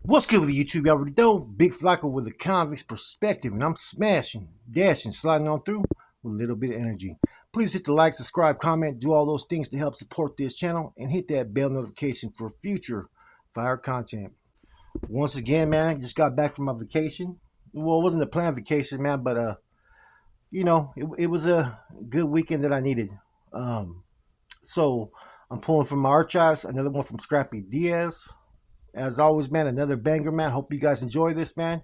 What's good with the YouTube? Y'all already know. Big Flacco with a convict's perspective, and I'm smashing, dashing, sliding on through with a little bit of energy. Please hit the like, subscribe, comment, do all those things to help support this channel, and hit that bell notification for future fire content. Once again, man, I just got back from my vacation. Well, it wasn't a planned vacation, man, but it was a good weekend that I needed. Um, so I'm pulling from my archives, another one from Scrappy Diaz. As always, man, another banger, man. Hope you guys enjoy this, man.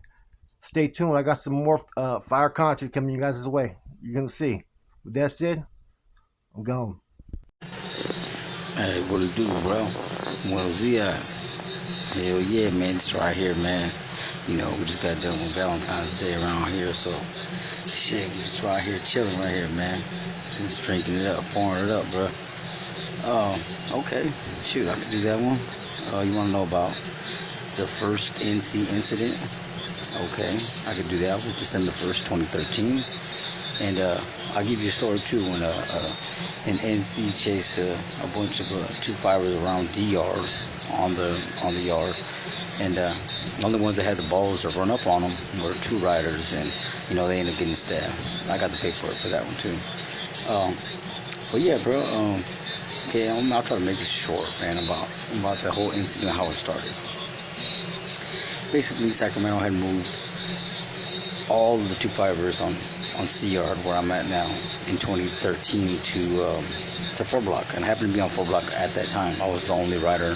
Stay tuned. I got some more fire content coming you guys' way. You're gonna see. With that said, I'm gone. Hey, what it do, bro? Buenos dias. Hell yeah, man. It's right here, man. We just got done with Valentine's Day around here, so shit, we just right here chilling right here, man. Just drinking it up, pouring it up, bro. Okay. Shoot, I could do that one. You want to know about the first NC incident? Okay, I could do that. It was December 1st, 2013. And I'll give you a story too when an NC chased a bunch of 2-5ers around DR on the yard, and the only ones that had the balls to run up on them were 2 riders, and they ended up getting stabbed. I got the paperwork for that one too. But yeah, bro. Okay, I'll try to make this short, man, about the whole incident, how it started. Basically, Sacramento had moved all of the 2-5ers on C Yard, where I'm at now, in 2013 to 4 Block, and I happened to be on 4 Block at that time. I was the only rider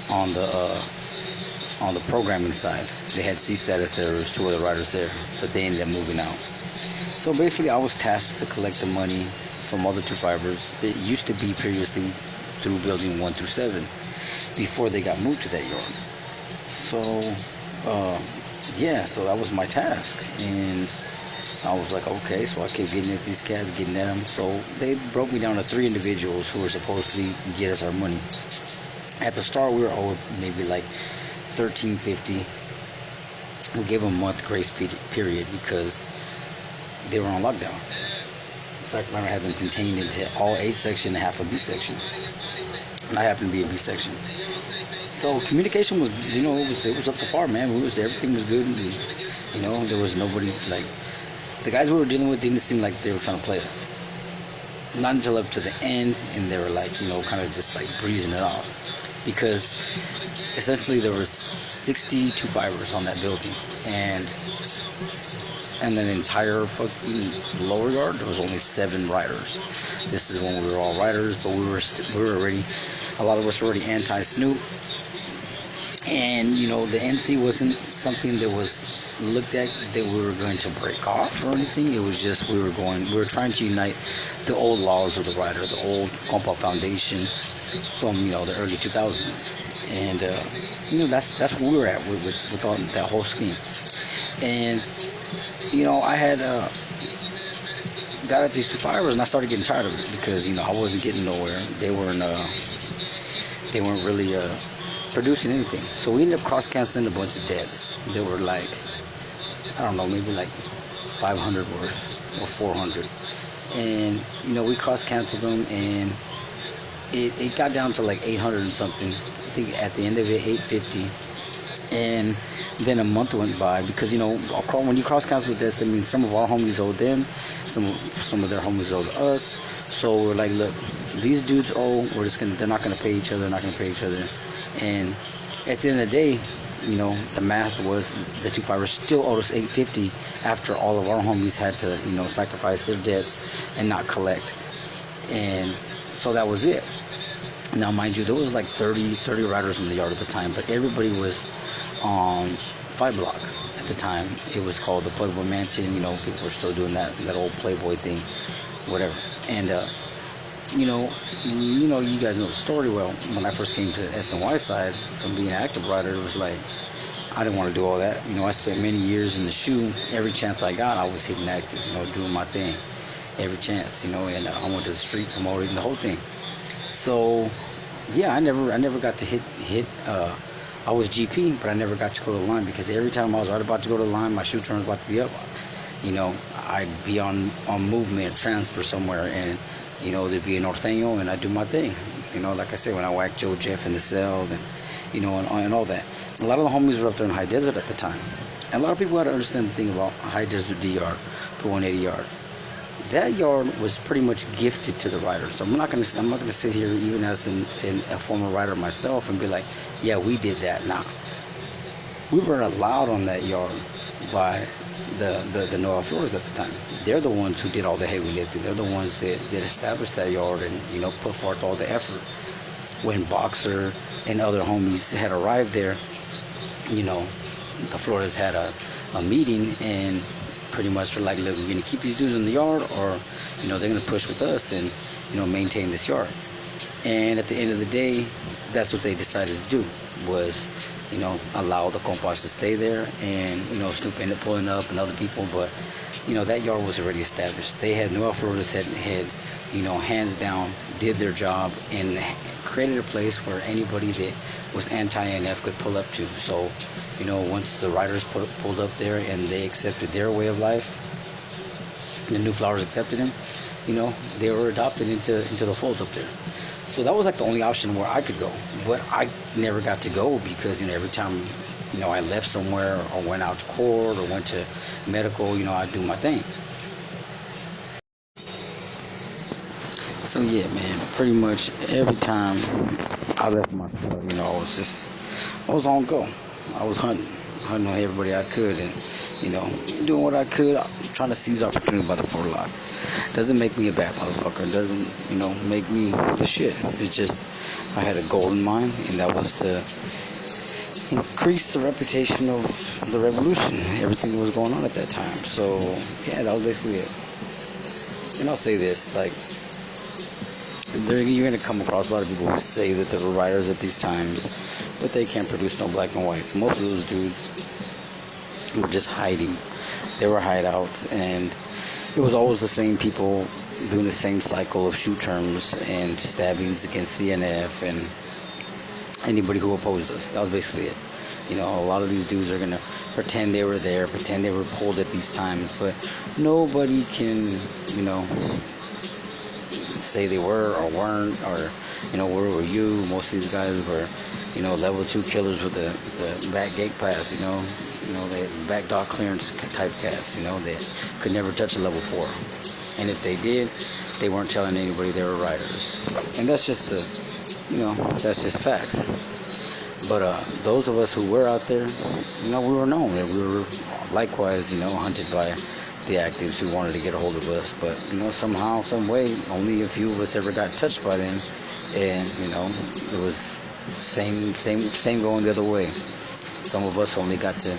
on the programming side. They had C status. There was 2 other riders there, but they ended up moving out. So basically, I was tasked to collect the money from other 2-5ers that used to be previously through building 1 through 7 before they got moved to that yard. So so that was my task, and I was like, okay. So I kept getting at these cats, getting at them. So they broke me down to 3 individuals who were supposed to get us our money. At the start, we were owed maybe like $13.50. We gave them a month grace period because they were on lockdown. Sacramento had them contained into all A section and half of B section, and I happened to be in B section. So communication was, it was up to par, man. Everything was good, and there was nobody, like, the guys we were dealing with didn't seem like they were trying to play us. Not until up to the end, and they were like, kind of just like breezing it off, because essentially there was 60 2-5ers on that building, and the entire fucking lower yard there was only 7 riders. This is when we were all riders, but we were already, a lot of us were already anti-Snoop. And the NC wasn't something that was looked at that we were going to break off or anything. It was just we were trying to unite the old laws of the rider, the old Compa Foundation from the early 2000s, and that's where we were at with all that whole scheme. And I had got at these 2-5ers, and I started getting tired of it because I wasn't getting nowhere. They weren't really producing anything. So we ended up cross-canceling a bunch of debts. They were like, I don't know, maybe like 500 worth or 400. And, we cross-canceled them, and it got down to like 800 and something. I think at the end of it, 850. And then a month went by because, when you cross-cancel debts, that means some of our homies owed them, some of their homies owed us. So we're like, look, these dudes owe, they're not gonna pay each other, And at the end of the day, the math was the 2-5ers still owed us 850 after all of our homies had to, sacrifice their debts and not collect. And so that was it. Now, mind you, there was like 30 riders in the yard at the time, but everybody was on 5 Block at the time. It was called the Playboy Mansion. People were still doing that old Playboy thing, whatever. And you guys know the story well. When I first came to the SNY side from being an active rider, it was like I didn't want to do all that. I spent many years in the shoe. Every chance I got, I was hitting active, doing my thing. Every chance, and I went to the street promoting the whole thing. So yeah, I never got to hit. I was GP, but I never got to go to the line because every time I was right about to go to the line, my shoe turn was about to be up. I'd be on movement, transfer somewhere, and there'd be a norteño, and I'd do my thing. Like I said, when I whacked Joe Jeff in the cell, and all that. A lot of the homies were up there in high desert at the time, and a lot of people got to understand the thing about high desert DR, the 180 yard. That yard was pretty much gifted to the riders. I'm not gonna sit here even as a former rider myself and be like, yeah, we did that. Nah, we were allowed on that yard by the Noah Flores at the time. They're the ones who did all the heavy lifting. They're the ones that established that yard and put forth all the effort. When Boxer and other homies had arrived there, the Flores had a meeting and pretty much were like, look, we're gonna keep these dudes in the yard, or they're gonna push with us and maintain this yard. And at the end of the day, that's what they decided to do, was allow the compas to stay there, and Snoop ended up pulling up and other people, but that yard was already established. They had Nueva Flores had hands down did their job and created a place where anybody that was anti-NF could pull up to. So once the riders pulled up there and they accepted their way of life, the New Flowers accepted them, they were adopted into the fold up there. So that was like the only option where I could go, but I never got to go because every time I left somewhere or went out to court or went to medical, I'd do my thing. So yeah, man, pretty much every time I left my cell, I was on go. I was hunting on everybody I could, and doing what I could, trying to seize opportunity by the four lock. Doesn't make me a bad motherfucker. Doesn't make me the shit. It's just I had a goal in mind, and that was to increase the reputation of the revolution, everything that was going on at that time. So yeah, that was basically it. And I'll say this, like, you're going to come across a lot of people who say that they were riders at these times, but they can't produce no black and whites. Most of those dudes were just hiding. They were hideouts, and it was always the same people doing the same cycle of shoot terms and stabbings against the NF and anybody who opposed us. That was basically it. A lot of these dudes are going to pretend they were there, pretend they were pulled at these times, but nobody can, say they were or weren't, or where were you? Most of these guys were level 2 killers with the back gate pass, the back dock clearance type cats, that could never touch a level 4, and if they did, they weren't telling anybody they were riders. And that's just that's just facts. But those of us who were out there, we were known, and we were likewise hunted by the actives who wanted to get a hold of us. But somehow, some way, only a few of us ever got touched by them, and it was same going the other way. Some of us only got to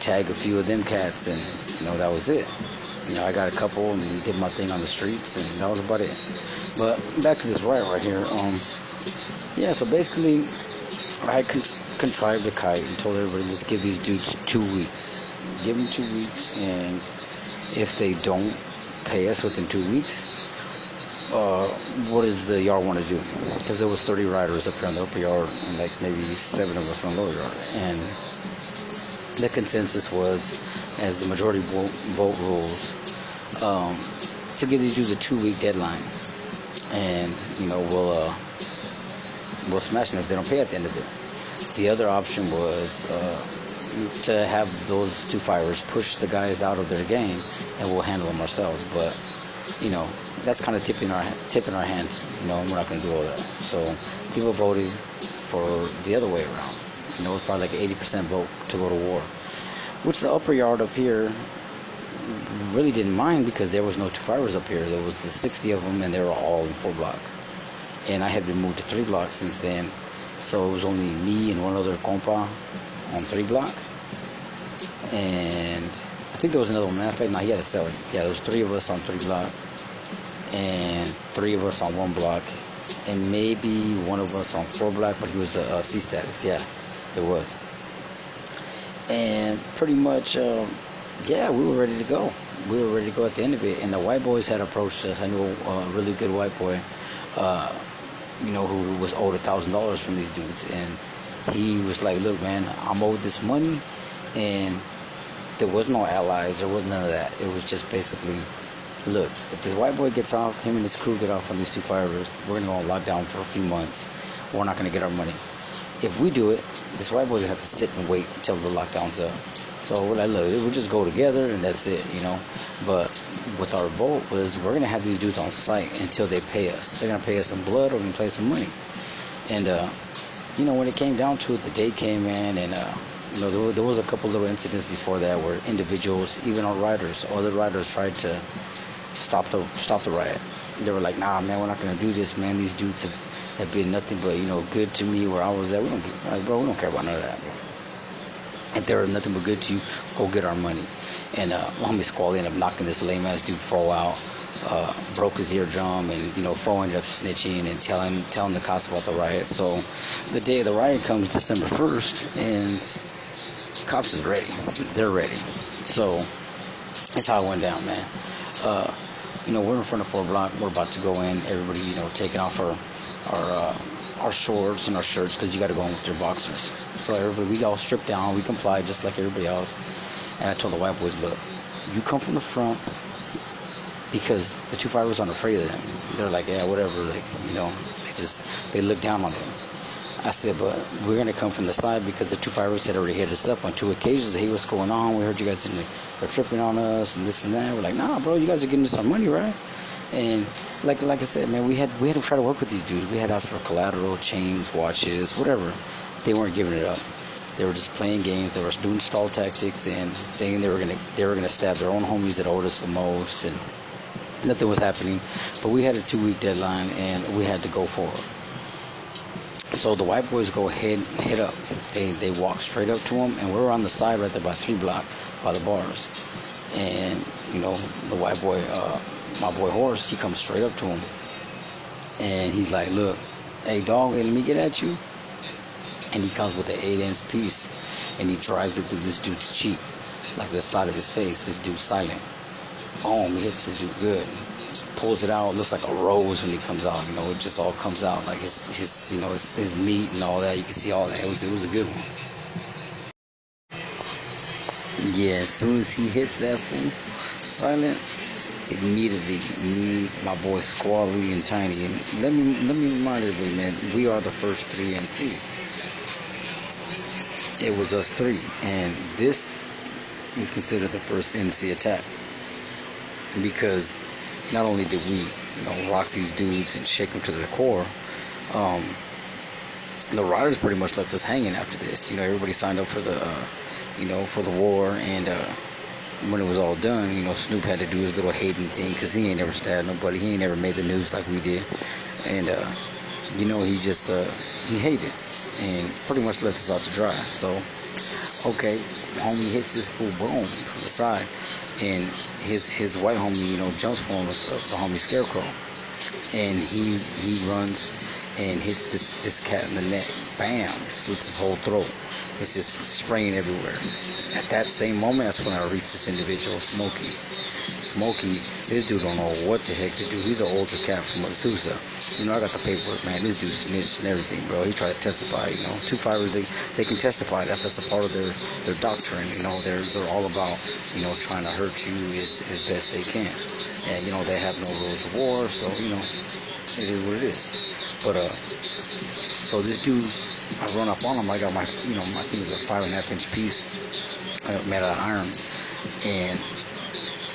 tag a few of them cats, and that was it. I got a couple and did my thing on the streets, and that was about it. But back to this riot right here. Yeah, so basically I contrived a kite and told everybody, let's give these dudes 2 weeks. Give them 2 weeks, and if they don't pay us within 2 weeks, what does the yard want to do? Because there was 30 riders up here on the upper yard and like maybe 7 of us on the lower yard. And the consensus was, as the majority vote rules, to give these dudes a 2-week deadline, and we'll smash them if they don't pay at the end of it. The other option was to have those 2 fighters push the guys out of their game, and we'll handle them ourselves. But that's kind of tipping our hands. We're not going to do all that. So people voted for the other way around. It was probably like an 80% vote to go to war, which the upper yard up here really didn't mind, because there was no 2 fighters up here. There was the 60 of them, and they were all in 4 block. And I had been moved to 3 blocks since then, so it was only me and one other compa on 3 block. And I think there was another one. Matter of fact, no, he had a celly. Yeah, there was 3 of us on 3 block, and 3 of us on 1 block, and maybe one of us on 4 block, but he was a C status. Yeah, it was. And pretty much, yeah, we were ready to go. We were ready to go at the end of it, and the white boys had approached us. I knew a really good white boy, who was owed $1,000 from these dudes, and he was like, look, man, I'm owed this money, and there was no allies, there was none of that. It was just basically, look, if this white boy gets off, him and his crew get off on these 2 fighters, we're going to go on lockdown for a few months. We're not going to get our money. if we do it, this white boy's gonna have to sit and wait until the lockdown's up. So we're like, look, we'll just go together and that's it, you know. But with our vote was we're gonna have these dudes on site until they pay us. They're gonna pay us some blood or we're gonna pay us some money. And you know, when it came down to it, the day came in, and you know, there was a couple little incidents before that where individuals, even our riders, other riders tried to stop the riot. They were like, nah, man, we're not gonna do this, man. These dudes have been nothing but, you know, good to me where I was at. We don't, like, bro, we don't care about none of that, bro. If they were nothing but good to you, go get our money. And homie Squall ended up knocking this lame ass dude Fro out, broke his eardrum, and you know, Fro ended up snitching and telling the cops about the riot. So the day of the riot comes December 1st, and cops is ready. They're ready. So that's how it went down, man. You know, we're in front of 4 Block. We're about to go in. Everybody, you know, taking off our shorts and our shirts because you got to go in with your boxers. So everybody, we all stripped down. We complied just like everybody else. And I told the white boys, look, you come from the front because the 2-5ers aren't afraid of them. They're like, yeah, whatever. Like, you know, they look down on them. I said, but we're going to come from the side because the 2-5ers had already hit us up on 2 occasions. Hey, what's going on? We heard you guys are tripping on us and this and that. We're like, nah, bro, you guys are getting us our money, right? And like I said, man, we had to try to work with these dudes. We had asked for collateral, chains, watches, whatever. They weren't giving it up. They were just playing games. They were doing stall tactics and saying they were gonna stab their own homies that owed us the most, and nothing was happening. But we had a 2-week deadline and we had to go forward. So the white boys go head up. They walk straight up to them, and we're on the side right there by 3 Block by the bars. And you know, the white boy, my boy Horse, he comes straight up to him, and he's like, look, hey dog, hey, let me get at you. And he comes with an 8-inch piece, and he drives it through this dude's cheek, like the side of his face. This dude's silent. Boom, he hits this dude good. Pulls it out, looks like a rose when he comes out. You know, it just all comes out, like his you know, his meat and all that. You can see all that. It was a good one. Yeah, as soon as he hits that fool silent, immediately me, my boy Squally and Tiny, and let me remind everybody, man, we are the first 3 NCs. It was us 3, and this is considered the first NC attack because not only did we, you know, rock these dudes and shake them to their core, the riders pretty much left us hanging after this. You know, everybody signed up for the, you know, for the war, and when it was all done, you know, Snoop had to do his little hating thing because he ain't never stabbed nobody. He ain't never made the news like we did, and you know, he just he hated and pretty much left us out to dry. So okay, homie hits this fool, boom, from the side, and his white homie, you know, jumps for him, the homie Scarecrow, and he runs and hits this cat in the neck, bam, slits his whole throat. It's just spraying everywhere. At that same moment, that's when I reached this individual, Smokey. This dude don't know what the heck to do. He's an older cat from Azusa. You know, I got the paperwork, man. This dude snitched and everything, bro. He tried to testify, you know. 2-5ers, they can testify. That's a part of their doctrine, you know. They're all about, you know, trying to hurt you as best they can. And, you know, they have no rules of war, so, you know, it is what it is. But, so this dude, I run up on him. I got my, you know, I think it was a 5.5-inch piece made out of iron. And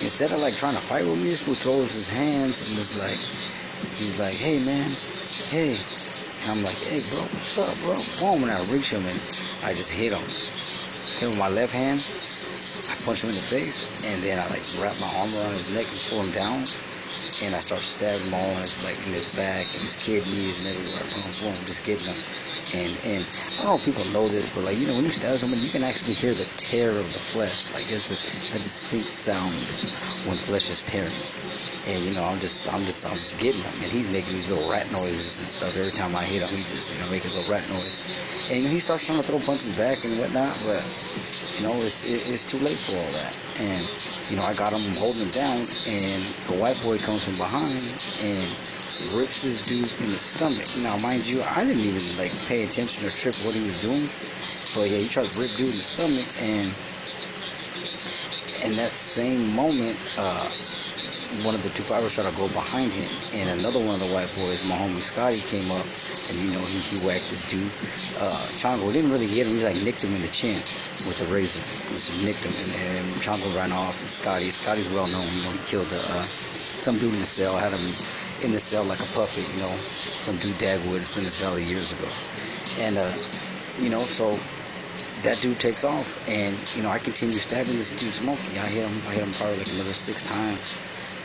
instead of like trying to fight with me, this fool throws his hands and he's like, hey man, hey. And I'm like, hey bro, what's up, bro? Boom, and I reach him and I just hit him. Hit with my left hand. I punch him in the face, and then I like wrap my arm around his neck and pull him down. And I start stabbing him all in his, like, in his back and his kidneys and everywhere. Boom, boom, just getting him. And I don't know if people know this, but like, you know, when you stab someone, you can actually hear the tear of the flesh. Like, there's a distinct sound when flesh is tearing. And you know, I'm just getting him, and he's making these little rat noises and stuff. Every time I hit him, he just, you know, making a little rat noise. And he starts trying to throw punches back and whatnot, but you know, it's too late for all that. And you know, I got him, I'm holding him down, and the white boy comes from behind and rips this dude in the stomach. Now, mind you, I didn't even like pay attention or trip what he was doing, but yeah, he tried to rip dude in the stomach, in that same moment, one of the two fighters tried to go behind him, and another one of the white boys, my homie Scotty, came up, and he whacked this dude. Chongo didn't really get him; he like nicked him in the chin with a razor. Just nicked him, and Chongo ran off. And Scotty's well known. He killed some dude in the cell, had him in the cell like a puppet. Some dude Dagwood in this valley years ago, and so that dude takes off, and I continue stabbing this dude Smokey. I hit him probably like another 6 times,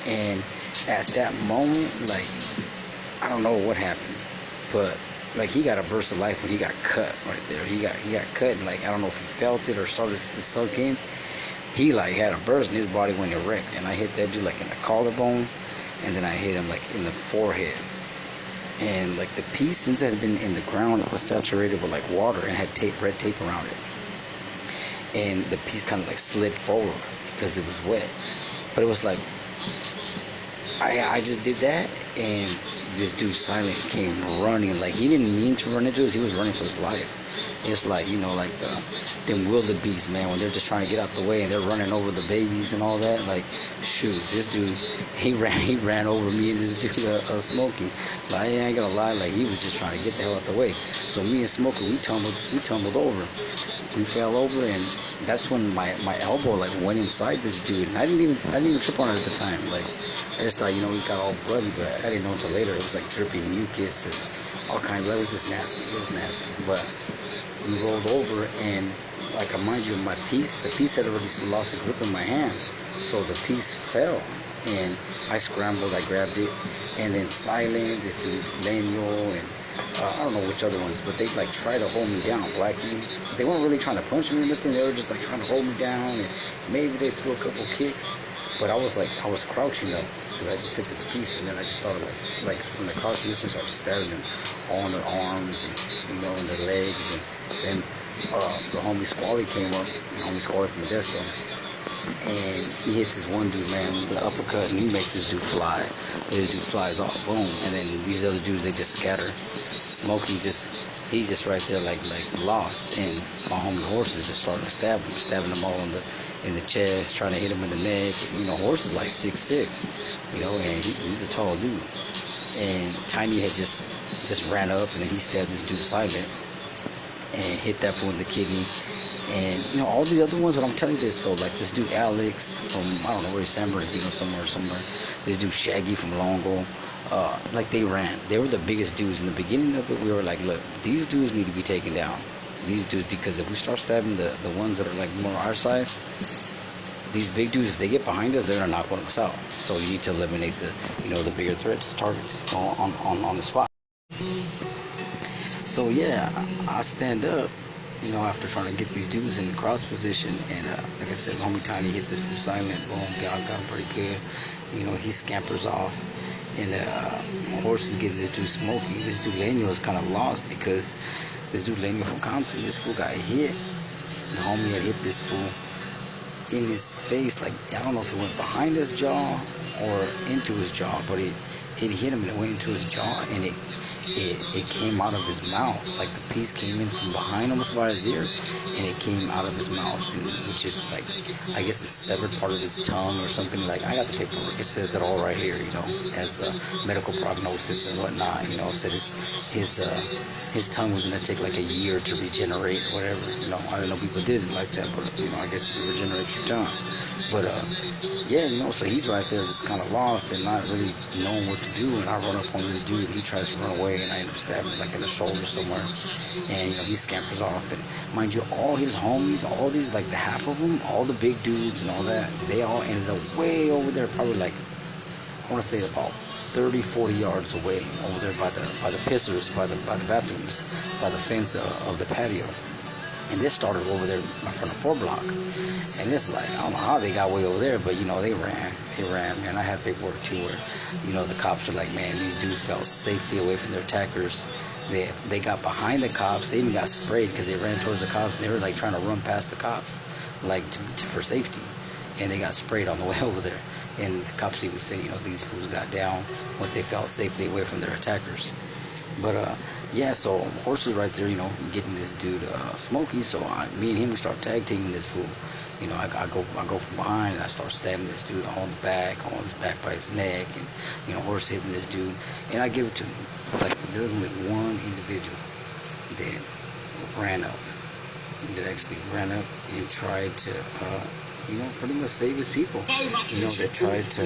and at that moment, like, I don't know what happened, but like, he got a burst of life when he got cut right there. He got cut, and like, I don't know if he felt it or started to soak in. He like had a burst, and his body went erect, and I hit that dude like in the collarbone, and then I hit him like in the forehead. And like, the piece, since it had been in the ground, it was saturated with like water and had red tape around it. And the piece kind of like slid forward because it was wet. But it was like, I just did that, and this dude Silent came running. Like, he didn't mean to run into us, he was running for his life. It's like, like them wildebeest, man, when they're just trying to get out the way and they're running over the babies and all that. Like, shoot, this dude, he ran over me and this dude, Smokey. Like, I ain't gonna lie, like, he was just trying to get the hell out the way. So me and Smokey, we tumbled over. We fell over, and that's when my elbow like went inside this dude. And I didn't even trip on it at the time. Like, I just thought, he got all bloody, but I didn't know until later it was like dripping mucus and all kinds of. It was just nasty. It was nasty. But we rolled over, and like, I mind you, the piece had already lost a grip in my hand, so the piece fell, and I scrambled, I grabbed it, and then Silent, this dude Daniel, and I don't know which other ones, but they like tried to hold me down. Blackie, they weren't really trying to punch me or anything, they were just like trying to hold me down, and maybe they threw a couple kicks. But I was crouching up, because I just picked up a piece, and then I just started like from the crouch position, started stabbing them all in their arms, and in their legs. And then the homie Squally came up, the homie Squally from Modesto, and he hits this one dude, man, with an uppercut, and he makes this dude fly. This dude flies off, boom, and then these other dudes, they just scatter. Smokey he's just right there like lost, and my homie Horses just started stabbing them all in the chest, trying to hit him in the neck. Horse is like 6'6", and he's a tall dude. And Tiny had just ran up, and then he stabbed this dude Silent and hit that fool in the kidney. And all these other ones, but I'm telling you this though, like this dude Alex from, I don't know where, San Bernardino somewhere. This dude Shaggy from Longo, like, they ran. They were the biggest dudes. In the beginning of it, we were like, look, these dudes need to be taken down. These dudes, because if we start stabbing the ones that are like more our size, these big dudes, if they get behind us, they're gonna knock one of us out. So you need to eliminate the bigger threats, targets on the spot. So yeah, I stand up, after trying to get these dudes in the cross position, and like I said, homie Tiny hit this dude Silent, boom, got him pretty good. He scampers off, and Horse is getting this dude Smokey. This dude Daniel is kind of lost, because this dude Daniel from Compton, this fool got hit. The homie had hit this fool in his face, like, I don't know if it went behind his jaw or into his jaw, but it hit him and it went into his jaw, and it came out of his mouth. Like, the piece came in from behind, almost by his ear, and it came out of his mouth, which is like, I guess it's severed part of his tongue or something. Like, I got the paperwork, it says it all right here, as medical prognosis and whatnot. It said his tongue was gonna take like a year to regenerate or whatever. I don't know, people didn't like that, but I guess it regenerates your tongue. But yeah, so he's right there just kind of lost and not really knowing what to do, and I run up on this dude, and he tries to run away, and I end up stabbing him like in the shoulder somewhere, and he scampers off. And mind you, all his homies, all these, like, the half of them, all the big dudes and all that, they all ended up way over there, probably like, I want to say about 30-40 yards away, over there by the pissers, by the bathrooms, by the fence of the patio. And this started over there in front of 4 block. And it's like, I don't know how they got way over there, but they ran, man. I had paperwork too where, the cops are like, man, these dudes fell safely away from their attackers. They got behind the cops. They even got sprayed because they ran towards the cops, and they were like trying to run past the cops, like for safety. And they got sprayed on the way over there. And the cops even say, these fools got down once they fell safely away from their attackers. But yeah, so horses right there, getting this dude Smokey. So me and him, we start tag teaming this fool. I go from behind and I start stabbing this dude on his back by his neck, and horse hitting this dude, and I give it to him. Like there was only one individual that ran up, that actually ran up and tried to, pretty much save his people. That tried to,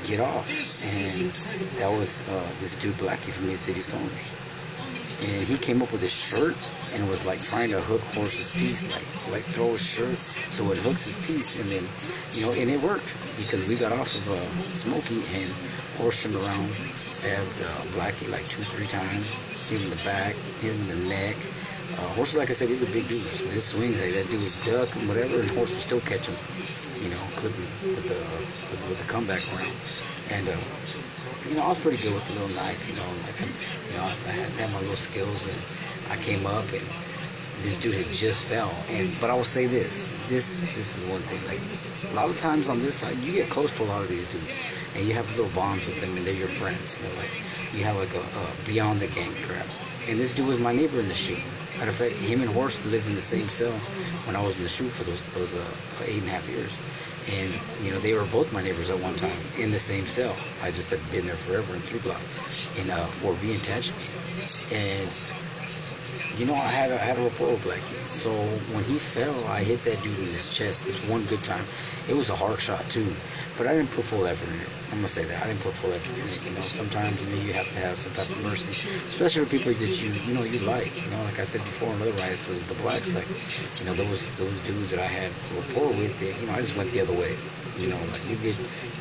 get off, and that was this dude Blackie from Mid-City Stoners. And he came up with his shirt and was like trying to hook Horse's piece, like throw his shirt so it hooks his piece, and then and it worked because we got off of Smokey, and Horse turned around, stabbed Blackie like 2-3 times, hit him in the back, hit him in the neck. Horse, like I said, he's a big dude, so his swings, like that dude was duck and whatever, and Horse would still catch him, clipping with the comeback round. And I was pretty good with the little knife, I had my little skills, and I came up, and this dude had just fell. But I will say this is one thing, like a lot of times on this side, you get close to a lot of these dudes, and you have little bonds with them, and they're your friends, like you have like a beyond the gang crap. And this dude was my neighbor in the shoot. Matter of fact, him and Horse lived in the same cell when I was in the shoot for those 8.5 years. And, they were both my neighbors at one time in the same cell. I just had been there forever in 3 block in Fort B attachment. And, I had a rapport with Blackie. So when he fell, I hit that dude in his chest. This one good time. It was a hard shot too, but I didn't put full effort in it. I'm gonna say that I didn't put full effort in it. Sometimes you have to have some type of mercy, especially for people that you like. Like I said before in other riots, the blacks, like those dudes that I had rapport with. That I just went the other way. Like you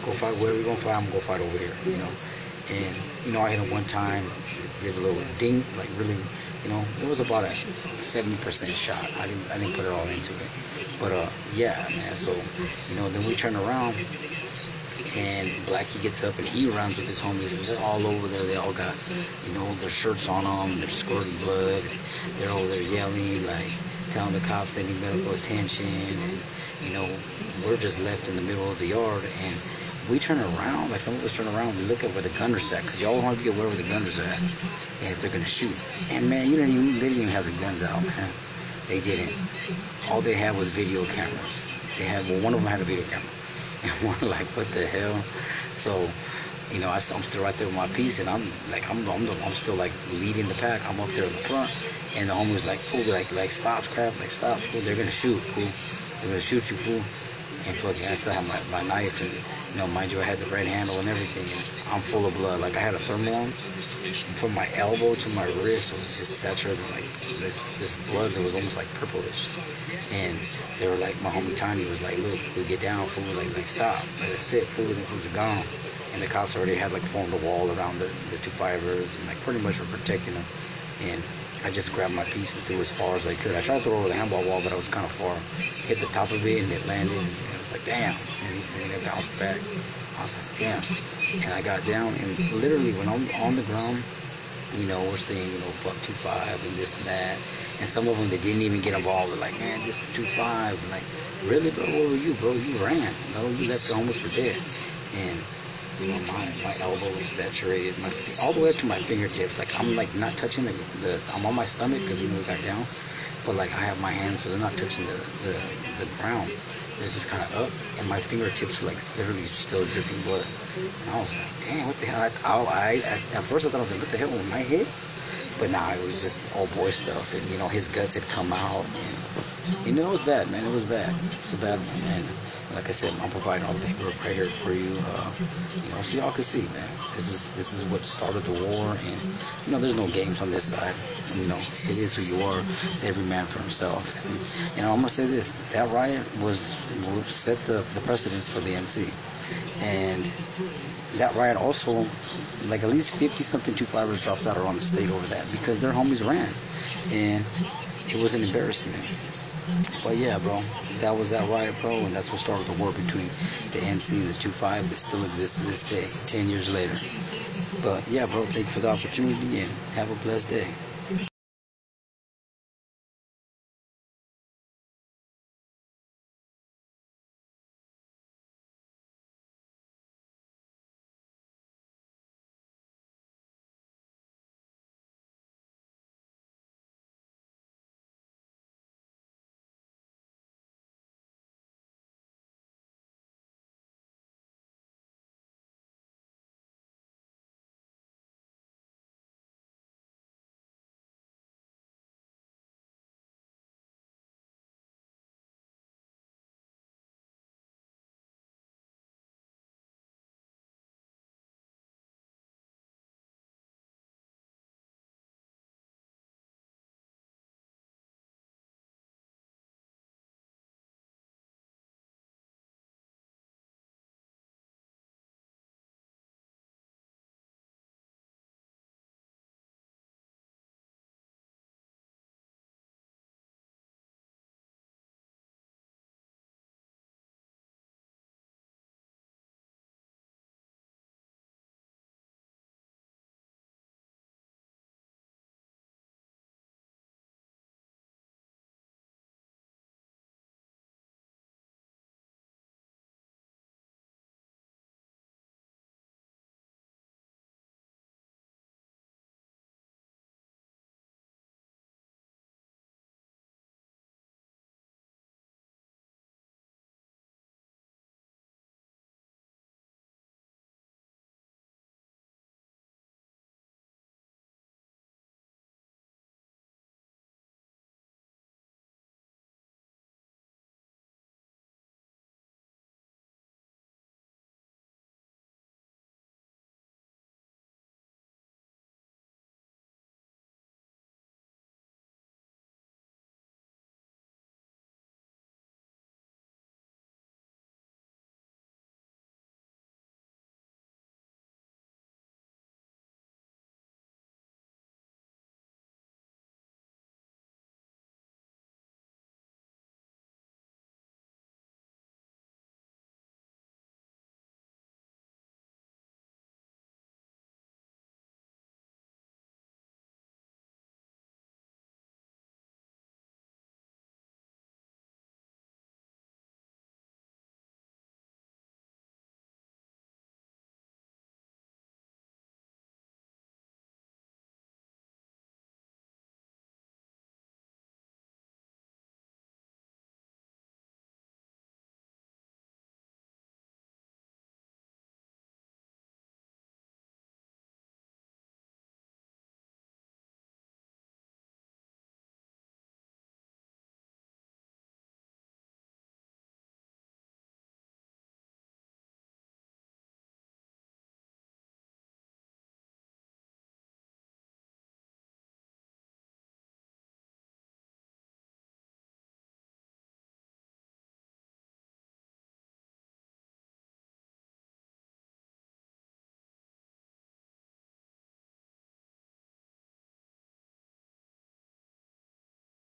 go fight wherever you're gonna fight. I'm gonna go fight over here. And I hit him one time, did a little ding, like really. It was about a 70% shot. I didn't put it all into it. But yeah, man. So then we turn around, and Blackie gets up and he runs with his homies, and they're all over there. They all got their shirts on them. They're squirting blood. They're over there yelling, like telling the cops they need medical attention. And we're just left in the middle of the yard, and we turn around, like some of us turn around, we look at where the gunners at, because y'all want to be aware where the gunners are at, and if they're going to shoot. And man, they didn't even have the guns out, man. They didn't. All they had was video cameras. One of them had a video camera. And we're like, what the hell? So, I'm still right there with my piece, and I'm still like leading the pack. I'm up there in the front, and the homie was like, fool, like stop, crap, like stop, fool, they're going to shoot, fool. They're going to shoot you, fool. And fucking, I still have my knife, and mind you, I had the red handle and everything, and I'm full of blood. Like I had a thermal on, from my elbow to my wrist, it was just saturated like this blood that was almost like purplish. And they were like, my homie Tiny was like, look, we get down, fool, like stop, let it sit, fool, the fools are gone. And the cops already had like formed a wall around the 2-5ers, and like pretty much were protecting them. And I just grabbed my piece and threw as far as I could. I tried to throw over the handball wall, but I was kind of far. Hit the top of it, and it landed, and it was like, damn. And it bounced back. I was like, damn. And I got down, and literally when I'm on the ground, we're saying, fuck 2-5 and this and that. And some of them, they didn't even get involved. They're like, man, this is 2-5. I'm like, really, bro? Where were you, bro? You ran. You left the homeless for dead. And my elbow was saturated, all the way up to my fingertips. Like I'm like not touching I'm on my stomach because we got down, but like I have my hands, so they're not touching the ground. It's just kind of up, and my fingertips were like literally still dripping blood. And I was like, damn, what the hell? At first I thought, I was like, what the hell was my head? But nah, it was just old boy stuff, and his guts had come out, and it was bad, man. It was bad. It's a bad one, man. Like I said, I'm providing all the paperwork right here for you, so y'all can see, man. This is what started the war, and there's no games on this side. It is who you are. It's every man for himself. And I'm gonna say this: that riot set the precedence for the NC, and that riot also, like at least 50-something 2-5ers dropped out around the state over that because their homies ran, and it was an embarrassment. But yeah, bro, that was that riot, bro, and that's what started the war between the NC and the 2-5 that still exists to this day, 10 years later. But yeah, bro, thank you for the opportunity, and have a blessed day.